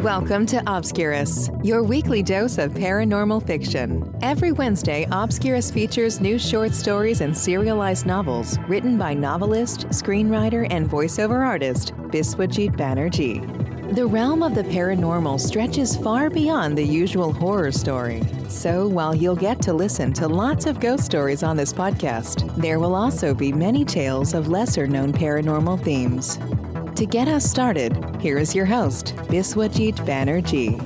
Welcome to Obscurus, your weekly dose of paranormal fiction. Every Wednesday, Obscurus features new short stories and serialized novels written by novelist, screenwriter, and voiceover artist Biswajit Banerjee. The realm of the paranormal stretches far beyond the usual horror story. So while you'll get to listen to lots of ghost stories on this podcast, there will also be many tales of lesser-known paranormal themes. To get us started, here is your host, Biswajit Banerjee.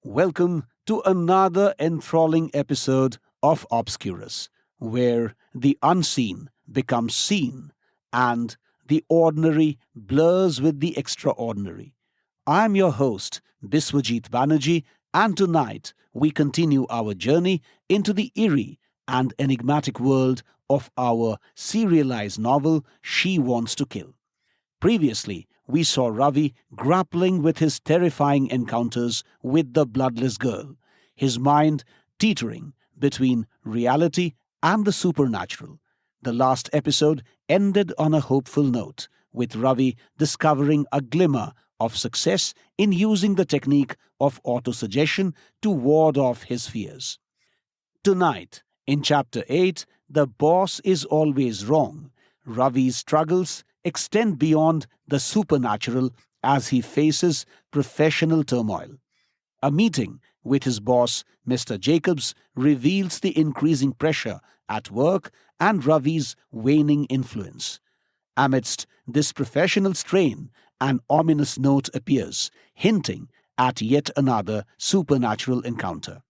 Welcome to another enthralling episode of Obscurus, where the unseen becomes seen and the ordinary blurs with the extraordinary. I'm your host, Biswajit Banerjee, and tonight we continue our journey into the eerie and enigmatic world of our serialized novel, She Wants to Kill. Previously, we saw Ravi grappling with his terrifying encounters with the bloodless girl, his mind teetering between reality and the supernatural. The last episode ended on a hopeful note, with Ravi discovering a glimmer of success in using the technique of autosuggestion to ward off his fears. Tonight, in Chapter 8, The Boss is Always Wrong, Ravi's struggles extend beyond the supernatural as he faces professional turmoil. A meeting with his boss, Mr. Jacobs, reveals the increasing pressure at work and Ravi's waning influence. Amidst this professional strain, an ominous note appears, hinting at yet another supernatural encounter.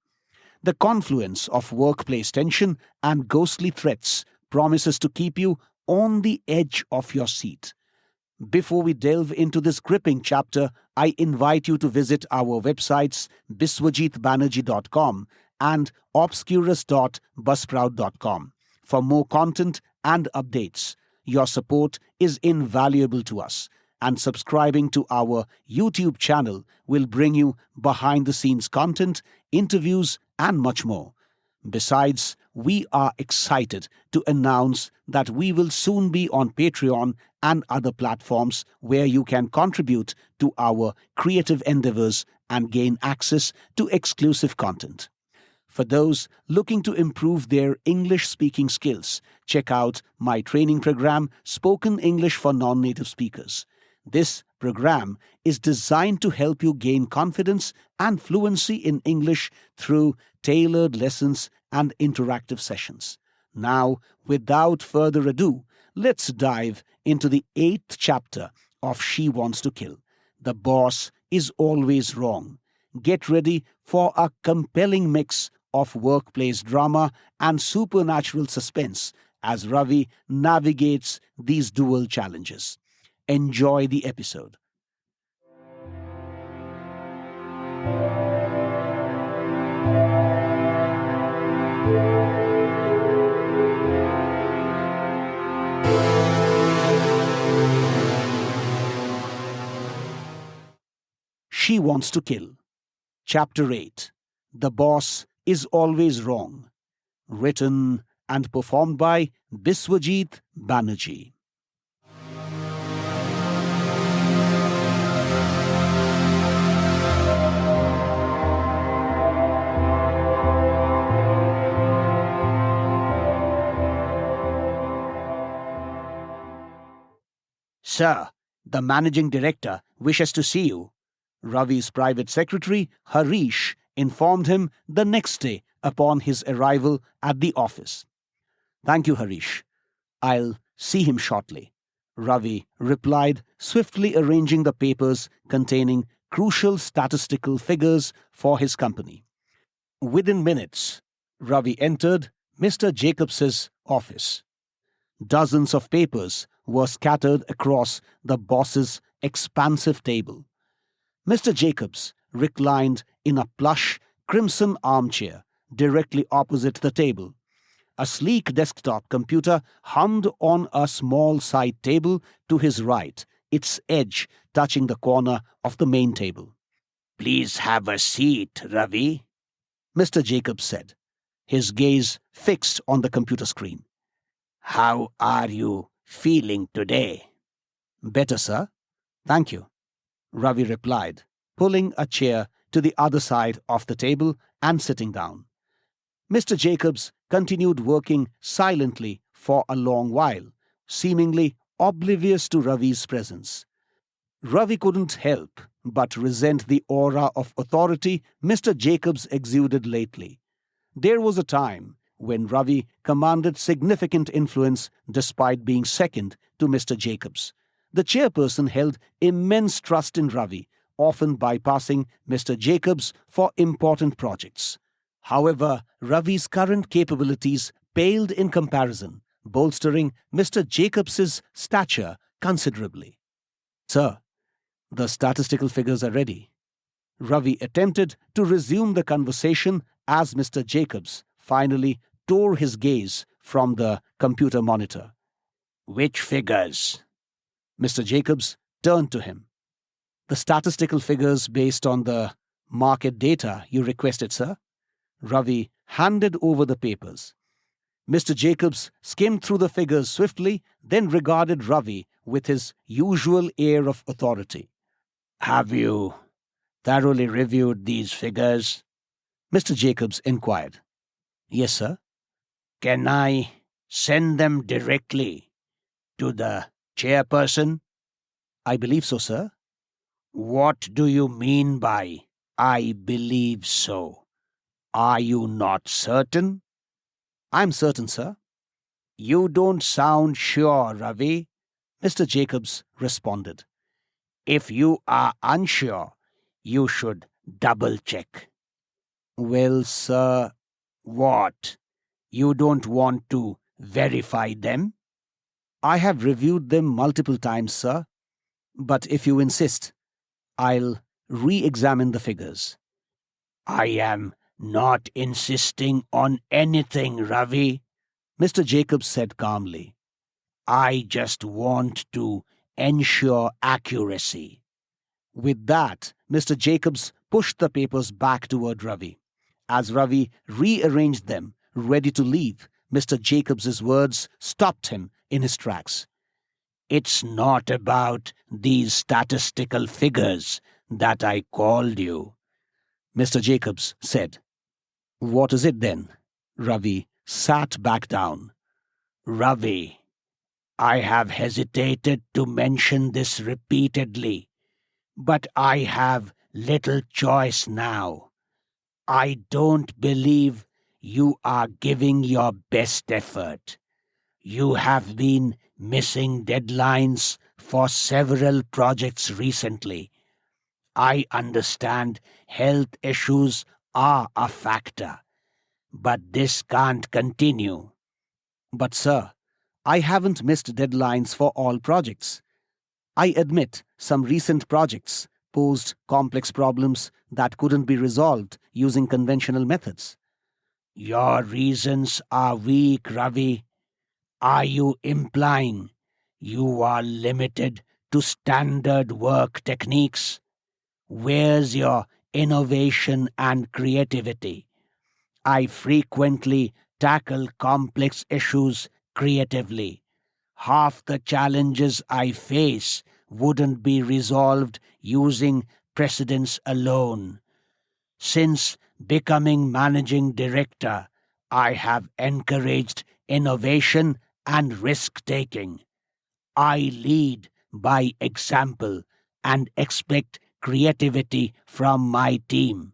The confluence of workplace tension and ghostly threats promises to keep you on the edge of your seat. Before we delve into this gripping chapter, I invite you to visit our websites biswajitbanerjee.com and obscurus.buzzsprout.com for more content and updates. Your support is invaluable to us, and subscribing to our YouTube channel will bring you behind-the-scenes content, interviews, and much more. Besides, we are excited to announce that we will soon be on Patreon and other platforms where you can contribute to our creative endeavors and gain access to exclusive content. For those looking to improve their English-speaking skills, check out my training program, Spoken English for Non-Native Speakers. This program is designed to help you gain confidence and fluency in English through tailored lessons and interactive sessions. Now, without further ado, let's dive into the 8th chapter of She Wants to Kill. The Boss is Always Wrong. Get ready for a compelling mix of workplace drama and supernatural suspense as Ravi navigates these dual challenges. Enjoy the episode. She Wants to Kill. Chapter 8. The Boss is Always Wrong. Written and performed by Biswajit Banerjee. Sir, the managing director wishes to see you. Ravi's private secretary, Harish, informed him the next day upon his arrival at the office. Thank you, Harish. I'll see him shortly, Ravi replied, swiftly arranging the papers containing crucial statistical figures for his company. Within minutes, Ravi entered Mr. Jacobs's office. Dozens of papers were scattered across the boss's expansive table. Mr. Jacobs reclined in a plush crimson armchair directly opposite the table. A sleek desktop computer hummed on a small side table to his right, its edge touching the corner of the main table. "Please have a seat, Ravi," Mr. Jacobs said, his gaze fixed on the computer screen. "How are you feeling today?" "Better, sir. Thank you," Ravi replied, pulling a chair to the other side of the table and sitting down. Mr. Jacobs continued working silently for a long while, seemingly oblivious to Ravi's presence. Ravi couldn't help but resent the aura of authority Mr. Jacobs exuded lately. There was a time when Ravi commanded significant influence despite being second to Mr. Jacobs. The chairperson held immense trust in Ravi, often bypassing Mr. Jacobs for important projects. However, Ravi's current capabilities paled in comparison, bolstering Mr. Jacobs's stature considerably. "Sir, the statistical figures are ready." Ravi attempted to resume the conversation as Mr. Jacobs finally tore his gaze from the computer monitor. "Which figures?" Mr. Jacobs turned to him. "The statistical figures based on the market data you requested, sir." Ravi handed over the papers. Mr. Jacobs skimmed through the figures swiftly, then regarded Ravi with his usual air of authority. "Have you thoroughly reviewed these figures?" Mr. Jacobs inquired. "Yes, sir." "Can I send them directly to the chairperson?" "I believe so, sir." "What do you mean by 'I believe so'? Are you not certain?" "I'm certain, sir." "You don't sound sure, Ravi," Mr. Jacobs responded. "If you are unsure, you should double-check." "Well, sir." "What? You don't want to verify them?" "I have reviewed them multiple times, sir. But if you insist, I'll re-examine the figures." "I am not insisting on anything, Ravi," Mr. Jacobs said calmly. "I just want to ensure accuracy." With that, Mr. Jacobs pushed the papers back toward Ravi. As Ravi rearranged them, ready to leave, Mr. Jacobs's words stopped him in his tracks. "It's not about these statistical figures that I called you," Mr. Jacobs said. "What is it then?" Ravi sat back down. "Ravi, I have hesitated to mention this repeatedly, but I have little choice now. I don't believe you are giving your best effort. You have been missing deadlines for several projects recently. I understand health issues are a factor, but this can't continue." "But, sir, I haven't missed deadlines for all projects. I admit some recent projects posed complex problems that couldn't be resolved using conventional methods." "Your reasons are weak, Ravi. Are you implying you are limited to standard work techniques? Where's your innovation and creativity? I frequently tackle complex issues creatively. Half the challenges I face wouldn't be resolved using precedents alone. Since becoming managing director, I have encouraged innovation and risk-taking. I lead by example and expect creativity from my team,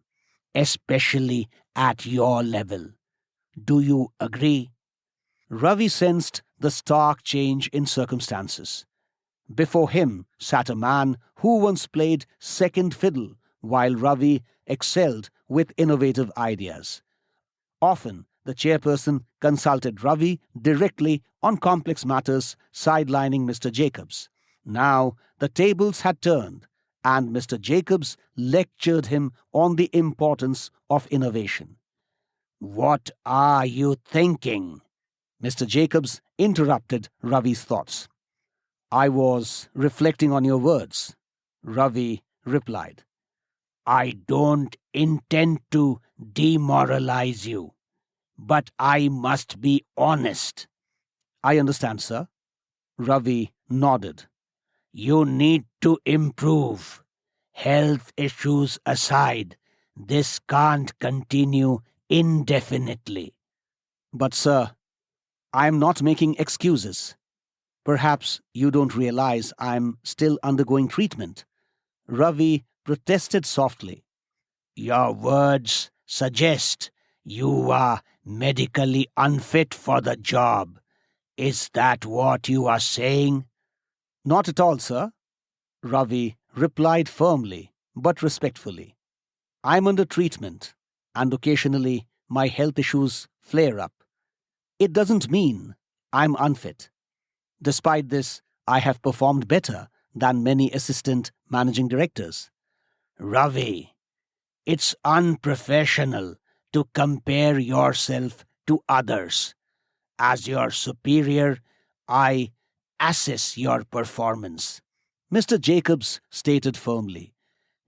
especially at your level. Do you agree?" Ravi sensed the stark change in circumstances. Before him sat a man who once played second fiddle while Ravi excelled with innovative ideas. Often, the chairperson consulted Ravi directly on complex matters, sidelining Mr. Jacobs. Now, the tables had turned, and Mr. Jacobs lectured him on the importance of innovation. "What are you thinking?" Mr. Jacobs interrupted Ravi's thoughts. I was reflecting on your words, Ravi replied. I don't intend to demoralize you, but I must be honest. I understand, sir. Ravi nodded. You need to improve. Health issues aside, this can't continue indefinitely. But, sir, I am not making excuses. Perhaps you don't realize I'm still undergoing treatment. Ravi protested softly. Your words suggest you are medically unfit for the job. Is that what you are saying? Not at all, sir. Ravi replied firmly but respectfully. I'm under treatment, and occasionally my health issues flare up. It doesn't mean I'm unfit. Despite this, I have performed better than many assistant managing directors. Ravi, it's unprofessional to compare yourself to others. As your superior, I assess your performance, Mr. Jacobs stated firmly.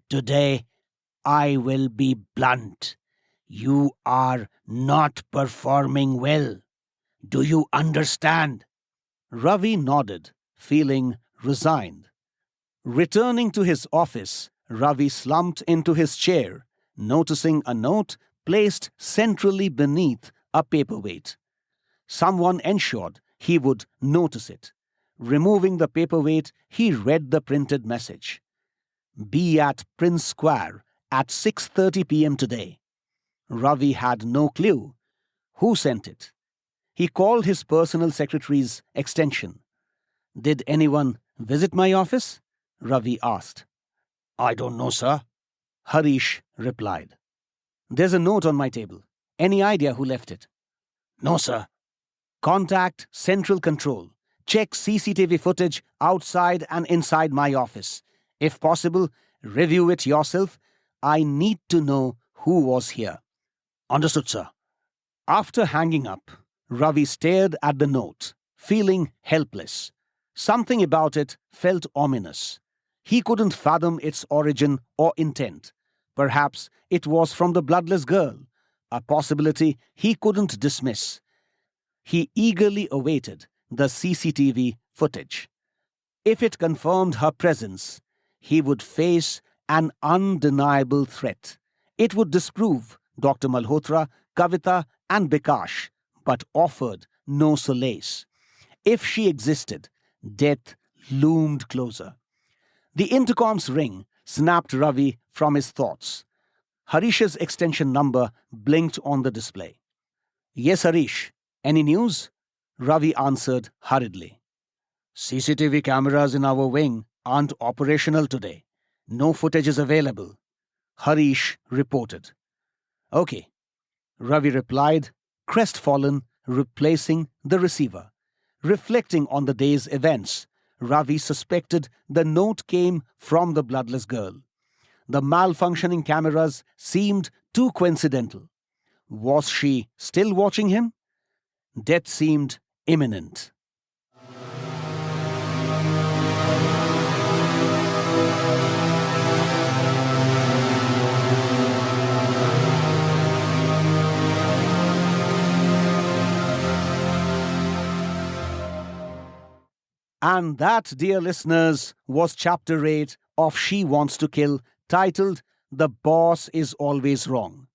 Today, I will be blunt. You are not performing well. Do you understand? Ravi nodded, feeling resigned. Returning to his office, Ravi slumped into his chair, noticing a note placed centrally beneath a paperweight. Someone ensured he would notice it. Removing the paperweight, he read the printed message. Be at Prince Square at 6:30 p.m. today. Ravi had no clue who sent it. He called his personal secretary's extension. Did anyone visit my office? Ravi asked. I don't know, sir. Harish replied. There's a note on my table. Any idea who left it? No, sir. Contact Central Control. Check CCTV footage outside and inside my office. If possible, review it yourself. I need to know who was here. Understood, sir. After hanging up, Ravi stared at the note, feeling helpless. Something about it felt ominous. He couldn't fathom its origin or intent. Perhaps it was from the bloodless girl, a possibility he couldn't dismiss. He eagerly awaited the CCTV footage. If it confirmed her presence, he would face an undeniable threat. It would disprove Dr. Malhotra, Kavita, and Bikash, but offered no solace. If she existed, death loomed closer. The intercom's ring snapped Ravi from his thoughts. Harish's extension number blinked on the display. Yes, Harish. Any news? Ravi answered hurriedly. CCTV cameras in our wing aren't operational today. No footage is available. Harish reported. Okay, Ravi replied, crestfallen, replacing the receiver. Reflecting on the day's events, Ravi suspected the note came from the bloodless girl. The malfunctioning cameras seemed too coincidental. Was she still watching him? Death seemed imminent. And that, dear listeners, was Chapter 8 of She Wants to Kill, titled The Boss is Always Wrong.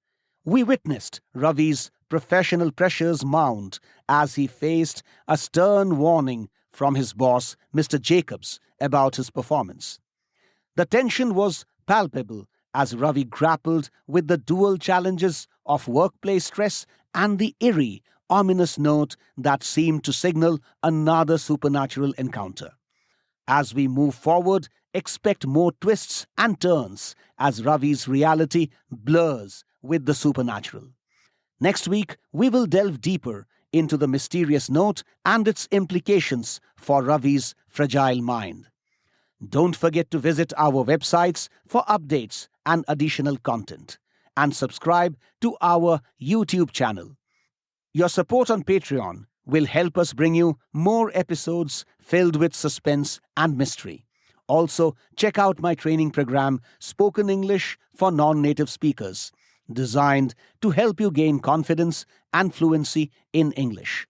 We witnessed Ravi's professional pressures mount as he faced a stern warning from his boss, Mr. Jacobs, about his performance. The tension was palpable as Ravi grappled with the dual challenges of workplace stress and the eerie, ominous note that seemed to signal another supernatural encounter. As we move forward, expect more twists and turns as Ravi's reality blurs with the supernatural. Next week, we will delve deeper into the mysterious note and its implications for Ravi's fragile mind. Don't forget to visit our websites for updates and additional content, and subscribe to our YouTube channel. Your support on Patreon will help us bring you more episodes filled with suspense and mystery. Also, check out my training program, Spoken English for Non-Native Speakers, designed to help you gain confidence and fluency in English.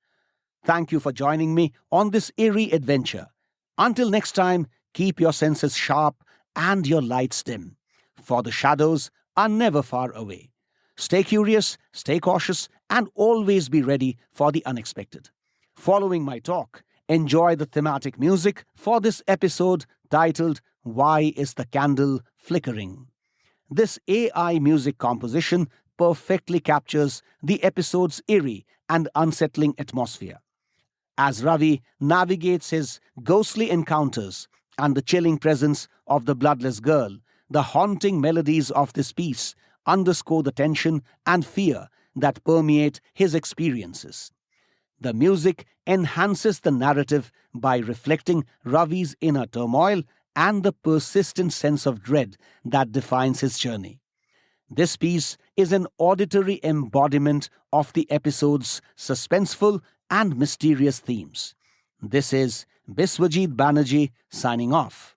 Thank you for joining me on this eerie adventure. Until next time, keep your senses sharp and your lights dim, for the shadows are never far away. Stay curious, stay cautious, and always be ready for the unexpected. Following my talk, enjoy the thematic music for this episode titled Why is the Candle Flickering? This AI music composition perfectly captures the episode's eerie and unsettling atmosphere. As Ravi navigates his ghostly encounters and the chilling presence of the bloodless girl, the haunting melodies of this piece underscore the tension and fear that permeate his experiences. The music enhances the narrative by reflecting Ravi's inner turmoil and the persistent sense of dread that defines his journey. This piece is an auditory embodiment of the episode's suspenseful and mysterious themes. This is Biswajit Banerjee signing off.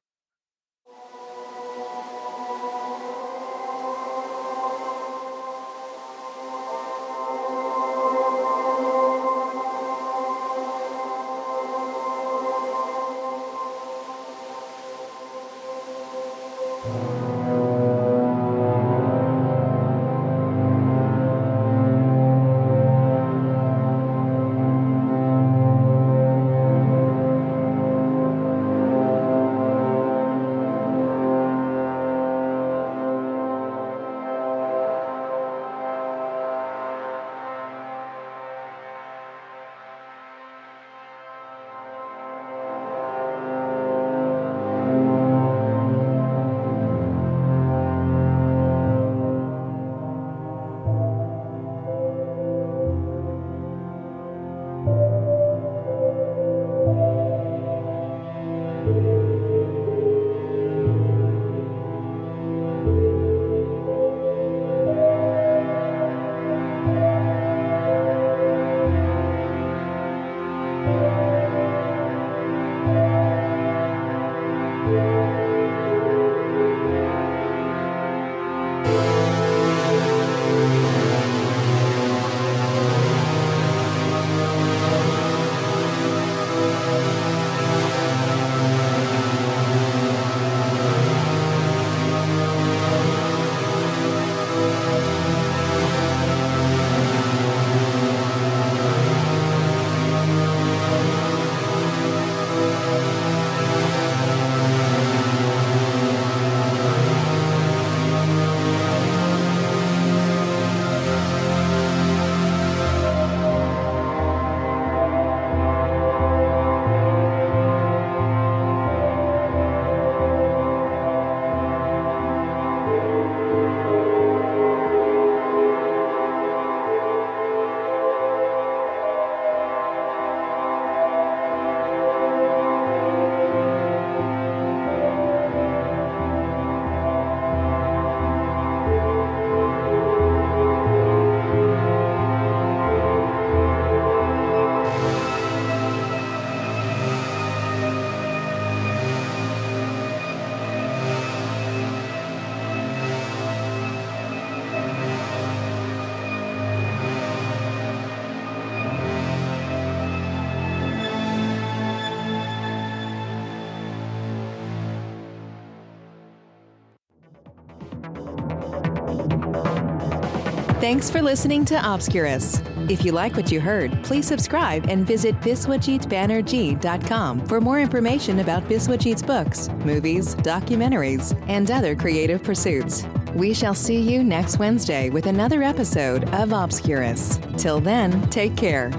Thanks for listening to Obscurus. If you like what you heard, please subscribe and visit biswajitbanerjee.com for more information about Biswajit's books, movies, documentaries, and other creative pursuits. We shall see you next Wednesday with another episode of Obscurus. Till then, take care.